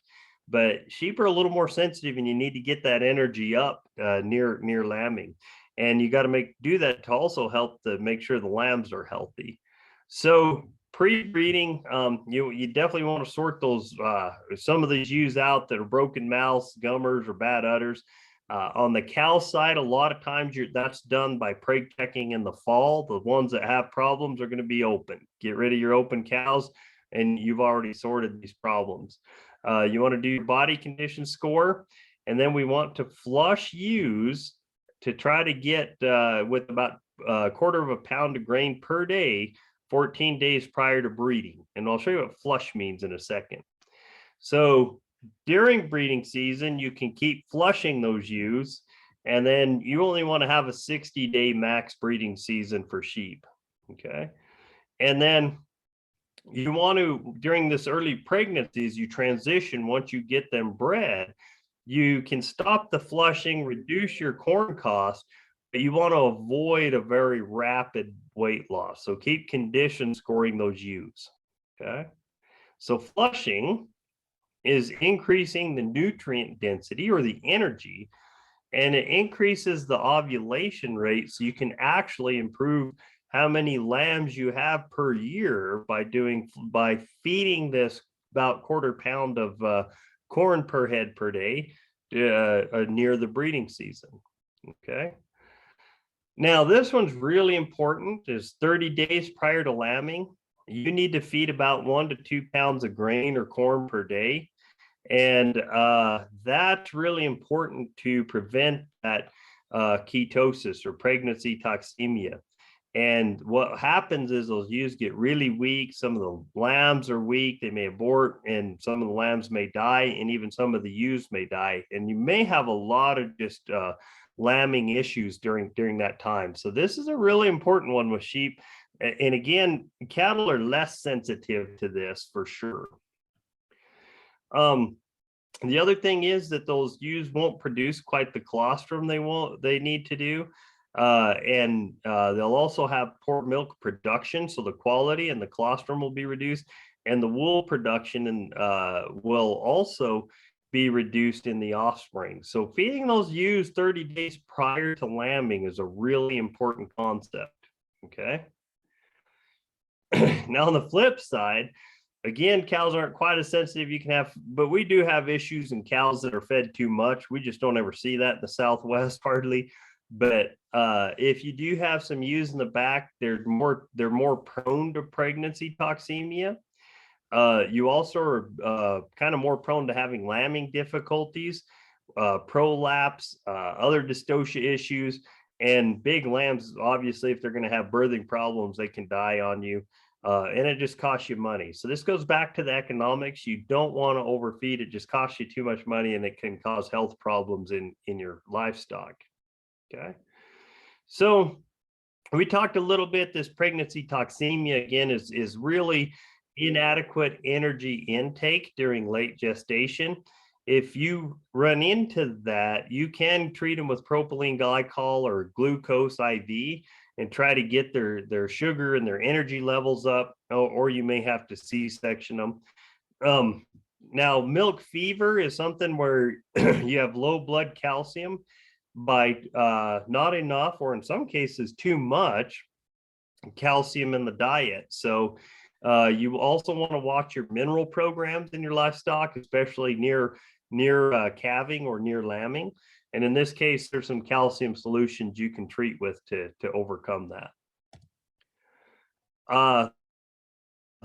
But sheep are a little more sensitive, and you need to get that energy up near lambing. And you got to do that to also help to make sure the lambs are healthy. So pre-breeding, you definitely want to sort those some of these ewes out that are broken mouths, gummers, or bad udders. On the cow side, a lot of times that's done by preg checking in the fall. The ones that have problems are going to be open. Get rid of your open cows, and you've already sorted these problems. You want to do your body condition score, and then we want to flush ewes to try to get with about a quarter of a pound of grain per day, 14 days prior to breeding. And I'll show you what flush means in a second. So during breeding season, you can keep flushing those ewes, and then you only want to have a 60-day max breeding season for sheep. Okay. And then you want to, during this early pregnancies, you transition, once you get them bred, you can stop the flushing, reduce your corn cost, but you want to avoid a very rapid weight loss. So keep condition scoring those ewes. Okay. So flushing is increasing the nutrient density or the energy, and it increases the ovulation rate. So you can actually improve how many lambs you have per year by feeding this about quarter pound of corn per head per day near the breeding season. Okay. Now this one's really important. Is 30 days prior to lambing, you need to feed about 1 to 2 pounds of grain or corn per day. And that's really important to prevent that ketosis or pregnancy toxemia. And what happens is those ewes get really weak. Some of the lambs are weak. They may abort, and some of the lambs may die, and even some of the ewes may die. And you may have a lot of just lambing issues during that time. So this is a really important one with sheep. And again, cattle are less sensitive to this for sure. The other thing is that those ewes won't produce quite the colostrum they need to do. And they'll also have poor milk production, so the quality and the colostrum will be reduced, and the wool production will also be reduced in the offspring. So feeding those ewes 30 days prior to lambing is a really important concept. Okay. Now on the flip side, again, cows aren't quite as sensitive. But we do have issues in cows that are fed too much. We just don't ever see that in the Southwest hardly. But if you do have some ewes in the back, they're more prone to pregnancy toxemia. You also are kind of more prone to having lambing difficulties, prolapse, other dystocia issues, and big lambs. Obviously, if they're going to have birthing problems, they can die on you. And it just costs you money. So this goes back to the economics. You don't want to overfeed. It just costs you too much money, and it can cause health problems in your livestock. Okay. So we talked a little bit, this pregnancy toxemia again is really inadequate energy intake during late gestation. If you run into that, you can treat them with propylene glycol or glucose IV and try to get their sugar and their energy levels up, or you may have to C-section them. Now, milk fever is something where you have low blood calcium by not enough, or in some cases too much calcium in the diet. So you also want to watch your mineral programs in your livestock, especially near near calving or near lambing. And in this case, there's some calcium solutions you can treat with to overcome that.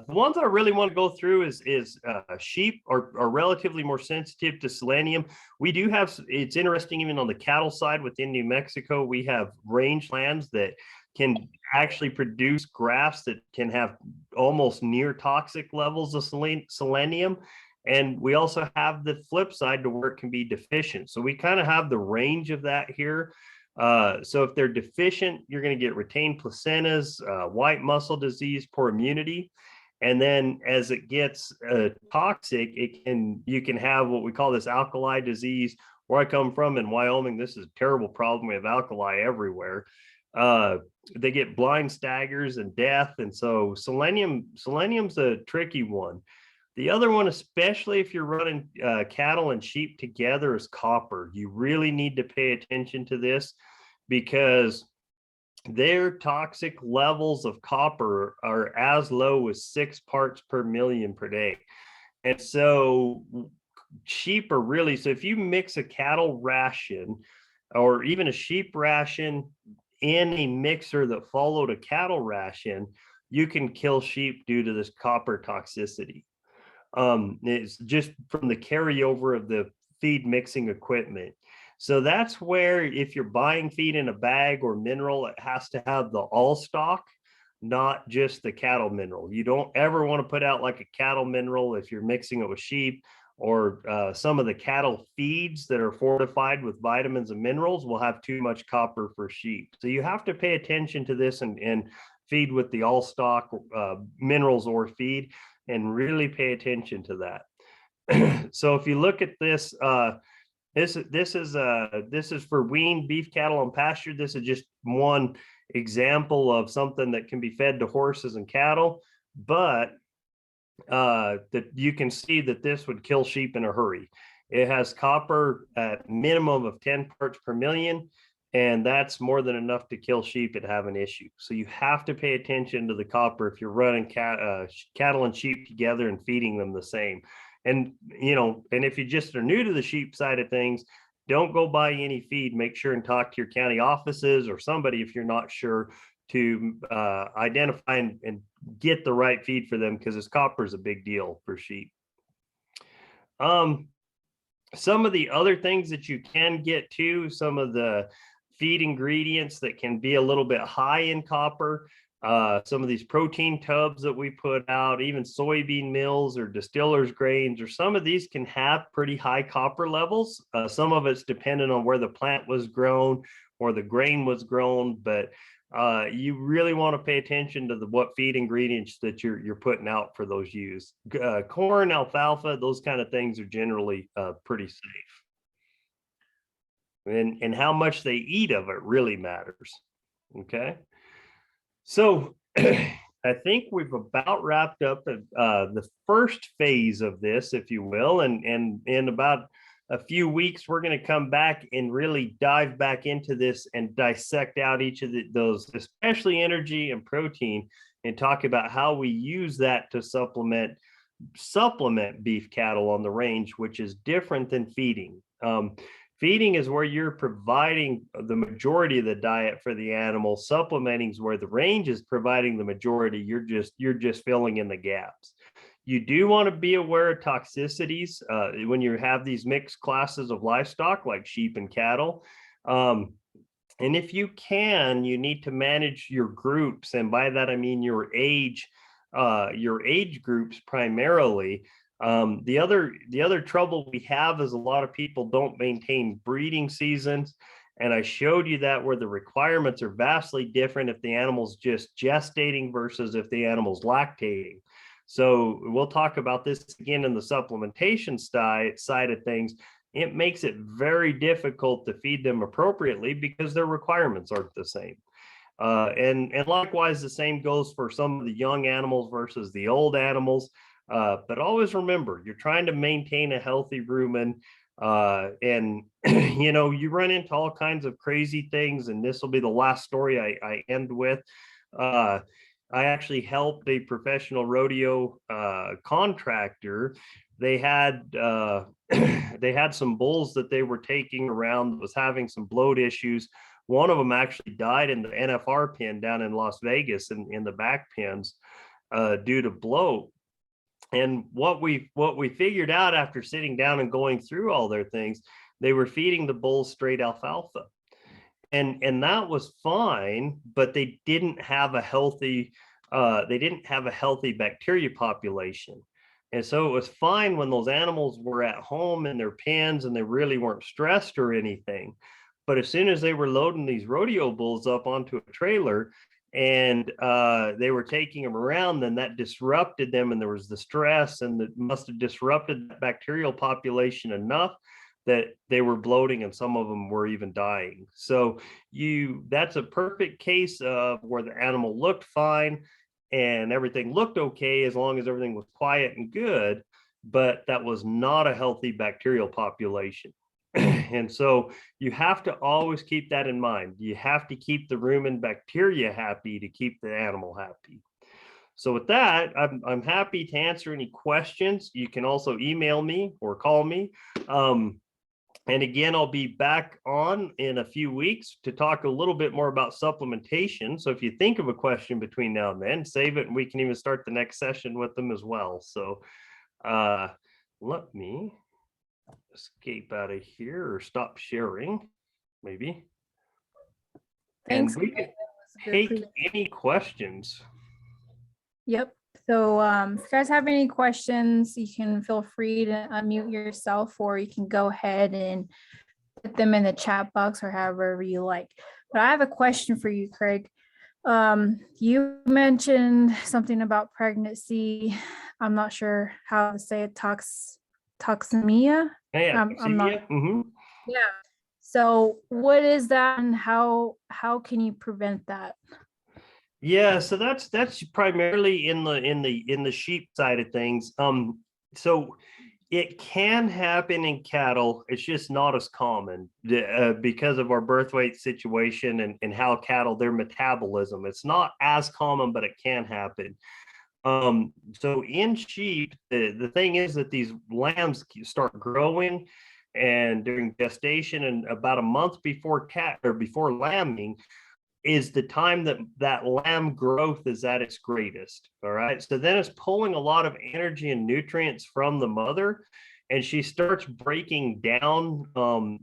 The ones I really want to go through is sheep are relatively more sensitive to selenium. We do have, it's interesting, even on the cattle side within New Mexico, we have rangelands that can actually produce grass that can have almost near toxic levels of selenium. And we also have the flip side to where it can be deficient. So we kind of have the range of that here. So if they're deficient, you're going to get retained placentas, white muscle disease, poor immunity. And then as it gets toxic, you can have what we call this alkali disease. Where I come from in Wyoming, this is a terrible problem. We have alkali everywhere. They get blind staggers and death. And so selenium's a tricky one. The other one, especially if you're running cattle and sheep together, is copper. You really need to pay attention to this because their toxic levels of copper are as low as 6 parts per million per day. And so sheep are really, so if you mix a cattle ration or even a sheep ration in a mixer that followed a cattle ration, you can kill sheep due to this copper toxicity. It's just from the carryover of the feed mixing equipment. So that's where if you're buying feed in a bag or mineral, it has to have the all stock, not just the cattle mineral. You don't ever want to put out like a cattle mineral if you're mixing it with sheep, or some of the cattle feeds that are fortified with vitamins and minerals will have too much copper for sheep. So you have to pay attention to this and feed with the all stock minerals or feed, and really pay attention to that. So if you look at this, this is for weaned beef cattle on pasture. This is just one example of something that can be fed to horses and cattle, but that you can see that this would kill sheep in a hurry. It has copper at minimum of 10 parts per million, and that's more than enough to kill sheep and have an issue. So you have to pay attention to the copper if you're running cattle and sheep together and feeding them the same. And, and if you just are new to the sheep side of things, don't go buy any feed. Make sure and talk to your county offices or somebody if you're not sure, to identify and get the right feed for them, because this copper is a big deal for sheep. Some of the other things that you can get to, some of the feed ingredients that can be a little bit high in copper, some of these protein tubs that we put out, even soybean meals or distillers grains, or some of these can have pretty high copper levels. Some of it's dependent on where the plant was grown or the grain was grown, but you really want to pay attention to what feed ingredients that you're putting out for those use. Corn, alfalfa, those kind of things are generally pretty safe. And how much they eat of it really matters. Okay. So I think we've about wrapped up the first phase of this, if you will, and in about a few weeks, we're going to come back and really dive back into this and dissect out each of those, especially energy and protein, and talk about how we use that to supplement beef cattle on the range, which is different than feeding. Feeding is where you're providing the majority of the diet for the animal. Supplementing is where the range is providing the majority. You're just filling in the gaps. You do want to be aware of toxicities when you have these mixed classes of livestock like sheep and cattle. And if you can, you need to manage your groups. And by that, I mean your age groups primarily. The other trouble we have is a lot of people don't maintain breeding seasons. And I showed you that where the requirements are vastly different if the animal's just gestating versus if the animal's lactating. So we'll talk about this again in the supplementation side of things. It makes it very difficult to feed them appropriately because their requirements aren't the same. And likewise, the same goes for some of the young animals versus the old animals. But always remember, you're trying to maintain a healthy rumen, and you run into all kinds of crazy things. And this will be the last story I end with. I actually helped a professional rodeo contractor they had they had some bulls that they were taking around that was having some bloat issues. One of them actually died in the NFR pen down in Las Vegas in the back pens due to bloat. And what we figured out after sitting down and going through all their things, they were feeding the bulls straight alfalfa. And that was fine, but they didn't have a healthy bacteria population. And so it was fine when those animals were at home in their pens and they really weren't stressed or anything. But as soon as they were loading these rodeo bulls up onto a trailer and they were taking them around, then that disrupted them, and there was the stress, and it must have disrupted the bacterial population enough that they were bloating, and some of them were even dying. So that's a perfect case of where the animal looked fine and everything looked okay as long as everything was quiet and good, but that was not a healthy bacterial population. And so you have to always keep that in mind. You have to keep the rumen bacteria happy to keep the animal happy. So with that, I'm happy to answer any questions. You can also email me or call me. And again, I'll be back on in a few weeks to talk a little bit more about supplementation. So if you think of a question between now and then, save it, and we can even start the next session with them as well. So let me escape out of here or stop sharing, maybe. Thanks. And we can take any questions. Yep. So if you guys have any questions, you can feel free to unmute yourself, or you can go ahead and put them in the chat box or however you like. But I have a question for you, Craig. You mentioned something about pregnancy. I'm not sure how to say it. Toxemia. Yeah. I'm not. Yeah. So what is that, and how can you prevent that? Yeah, so that's primarily in the sheep side of things. So it can happen in cattle. It's just not as common because of our birth weight situation and how cattle, their metabolism. It's not as common, but it can happen. So in sheep, the thing is that these lambs start growing, and during gestation and about a month before before lambing is the time that lamb growth is at its greatest. All right. So then it's pulling a lot of energy and nutrients from the mother, and she starts breaking down some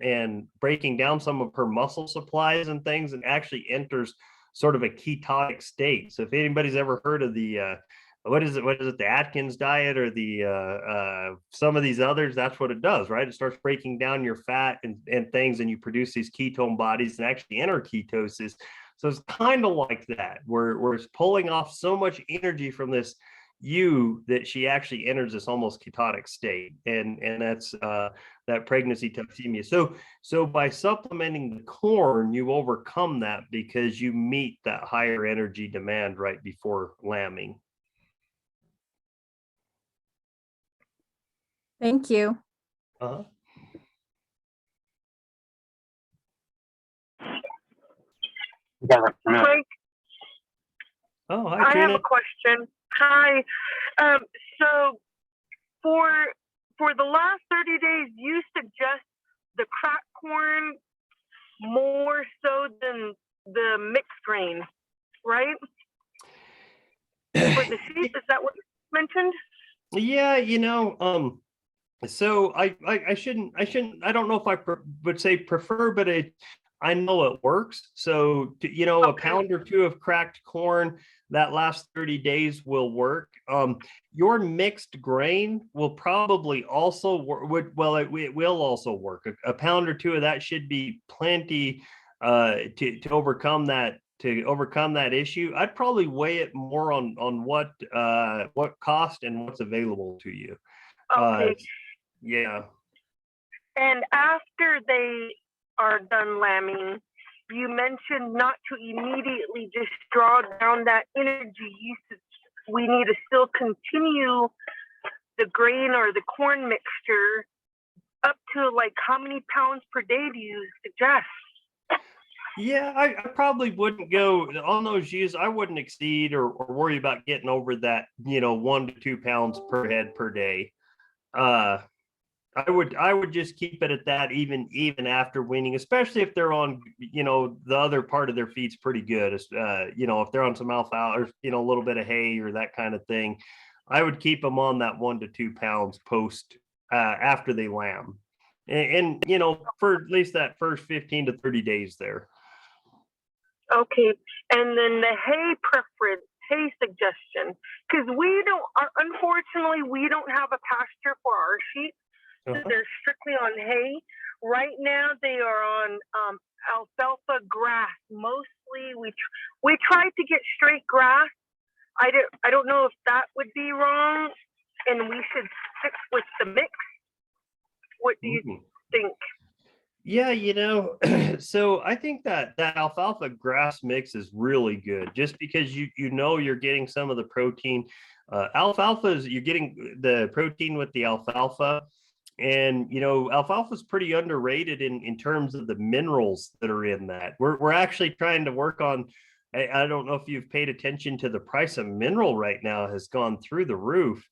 of her muscle supplies and things, and actually enters sort of a ketotic state. So if anybody's ever heard of the what is it, the Atkins diet or the some of these others, that's what it does, right? It starts breaking down your fat and things, and you produce these ketone bodies and actually enter ketosis. So it's kind of like that, where it's pulling off so much energy from this ewe that she actually enters this almost ketotic state, and that's that pregnancy toxemia. So by supplementing the corn, you overcome that because you meet that higher energy demand right before lambing. Thank you. Craig, oh, hi, I Trina. have a question. Hi. So for the last 30 days, you suggest the cracked corn more so than the mixed grain, right? For the sheep, is that what you mentioned? Yeah, so I don't know if I would say prefer, but I know it works. So, a pound or two of cracked corn that last 30 days will work. Your mixed grain will probably also work. It will also work. A pound or two of that should be plenty to overcome that. To overcome that issue, I'd probably weigh it more on what cost and what's available to you. Okay. Yeah. And after they are done lambing, you mentioned not to immediately just draw down that energy usage. We need to still continue the grain or the corn mixture up to like how many pounds per day do you suggest? Yeah, I probably wouldn't go on those ewes. I wouldn't exceed or worry about getting over that, 1 to 2 pounds per head per day. I would just keep it at that even after weaning, especially if they're on, the other part of their feed's pretty good. If they're on some alfalfa or, a little bit of hay or that kind of thing, I would keep them on that 1 to 2 pounds post after they lamb. And for at least that first 15 to 30 days there. Okay. And then the hay suggestion, because unfortunately, we don't have a pasture for our sheep. So they're strictly on hay. Right now, they are on alfalfa grass. Mostly, we tried to get straight grass. I don't know if that would be wrong, and we should stick with the mix. What do you think? Yeah, so I think that alfalfa grass mix is really good, just because you're getting some of the protein. You're getting the protein with the alfalfa. And, alfalfa is pretty underrated in terms of the minerals that are in that. We're actually trying to work on, I don't know if you've paid attention to the price of mineral right now has gone through the roof.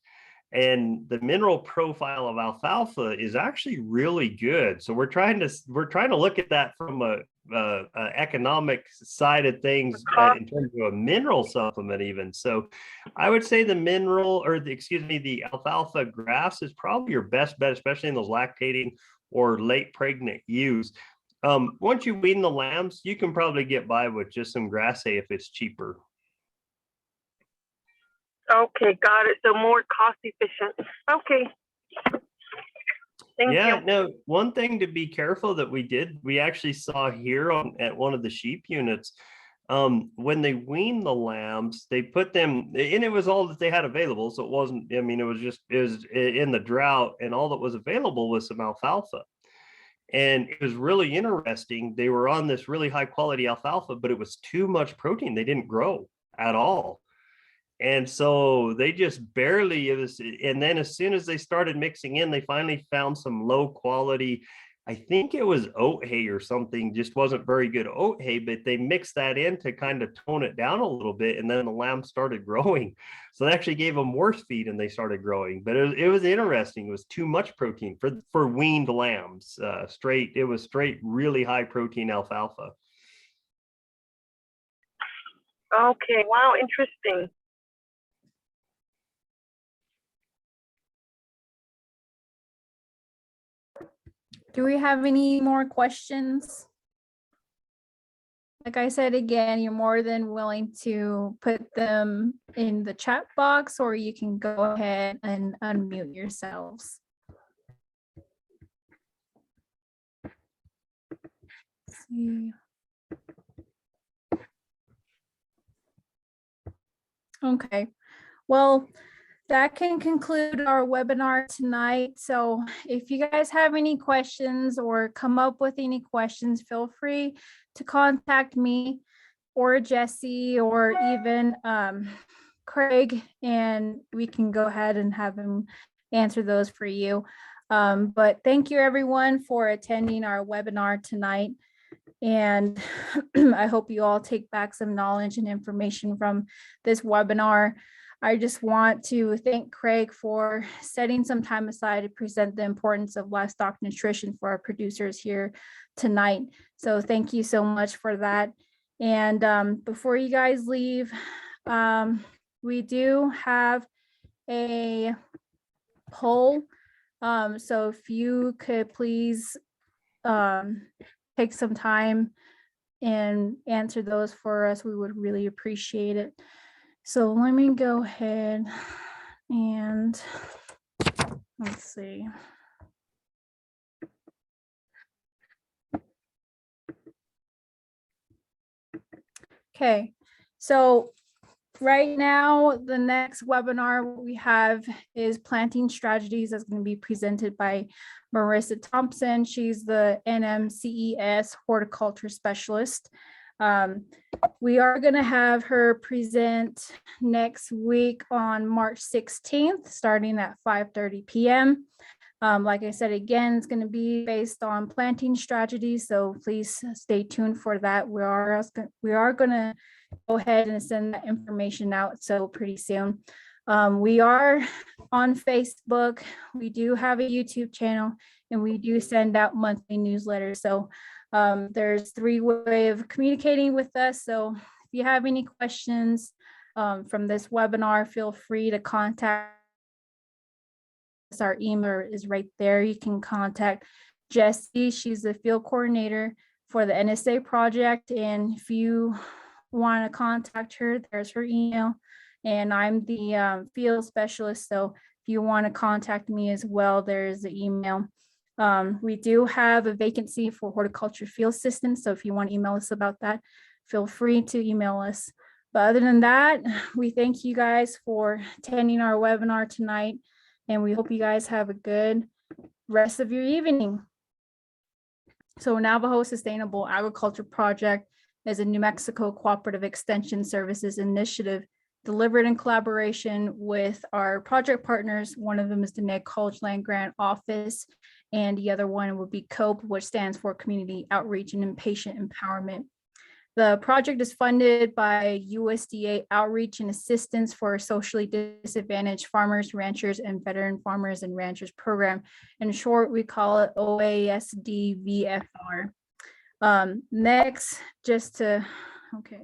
And the mineral profile of alfalfa is actually really good. So we're trying to look at that from a economic side of things in terms of a mineral supplement even. So I would say the alfalfa grass is probably your best bet, especially in those lactating or late pregnant ewes. Once you wean the lambs, you can probably get by with just some grass hay if it's cheaper. Okay, got it. So more cost efficient. Okay. Thank you. No, one thing to be careful that we actually saw here at one of the sheep units, when they weaned the lambs, they put them, and it was all that they had available. So it wasn't, it was in the drought, and all that was available was some alfalfa. And it was really interesting. They were on this really high quality alfalfa, but it was too much protein. They didn't grow at all. And so they just and then as soon as they started mixing in, they finally found some low quality, I think it was oat hay or something, just wasn't very good oat hay, but they mixed that in to kind of tone it down a little bit. And then the lambs started growing. So they actually gave them worse feed and they started growing. But it was interesting. It was too much protein for weaned lambs. It was straight, really high protein alfalfa. Okay. Wow. Interesting. Do we have any more questions? Like I said, again, you're more than willing to put them in the chat box, or you can go ahead and unmute yourselves. Let's see. Okay, well, that can conclude our webinar tonight. So if you guys have any questions or come up with any questions, feel free to contact me or Jesse or even Craig, and we can go ahead and have him answer those for you. But thank you everyone for attending our webinar tonight. And I hope you all take back some knowledge and information from this webinar. I just want to thank Craig for setting some time aside to present the importance of livestock nutrition for our producers here tonight. So thank you so much for that. And before you guys leave, we do have a poll. So if you could please take some time and answer those for us, we would really appreciate it. So let me go ahead and let's see. Okay, so right now, the next webinar we have is planting strategies that's going to be presented by Marissa Thompson. She's the CES Horticulture Specialist. We are going to have her present next week on March 16th, starting at 5:30 p.m. Like I said, again, it's going to be based on planting strategies, so please stay tuned for that. We are going to go ahead and send that information out so pretty soon. We are on Facebook. We do have a YouTube channel, and we do send out monthly newsletters. So there's 3 ways of communicating with us. So if you have any questions from this webinar, feel free to contact us. Our email is right there. You can contact Jessie. She's the field coordinator for the NSA project. And if you want to contact her, there's her email. And I'm the field specialist. So if you want to contact me as well, there's the email. We do have a vacancy for horticulture field assistant. So if you want to email us about that, feel free to email us. But other than that, we thank you guys for attending our webinar tonight. And we hope you guys have a good rest of your evening. So Navajo Sustainable Agriculture Project is a New Mexico Cooperative Extension Services initiative delivered in collaboration with our project partners. One of them is the NEG College Land Grant Office, and the other one would be COPE, which stands for Community Outreach and Patient Empowerment. The project is funded by USDA Outreach and Assistance for Socially Disadvantaged Farmers, Ranchers, and Veteran Farmers and Ranchers Program. In short, we call it OASD-VFR. Next, okay,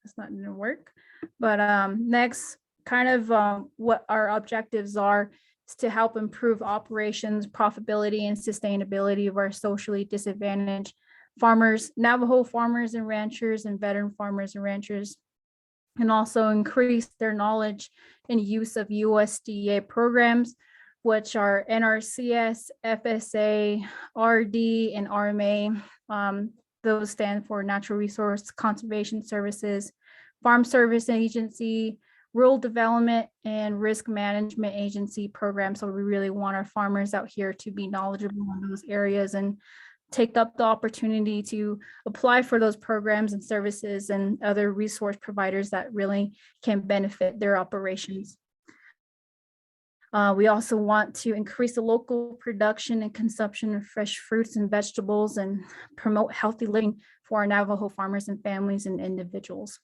that's not gonna work. But next, kind of what our objectives are is to help improve operations, profitability, and sustainability of our socially disadvantaged farmers, Navajo farmers and ranchers, and veteran farmers and ranchers, and also increase their knowledge and use of USDA programs, which are NRCS, FSA, RD, and RMA. Those stand for Natural Resource Conservation Services, Farm Service Agency, Rural Development, and Risk Management Agency programs. So we really want our farmers out here to be knowledgeable in those areas and take up the opportunity to apply for those programs and services and other resource providers that really can benefit their operations. We also want to increase the local production and consumption of fresh fruits and vegetables and promote healthy living for our Navajo farmers and families and individuals.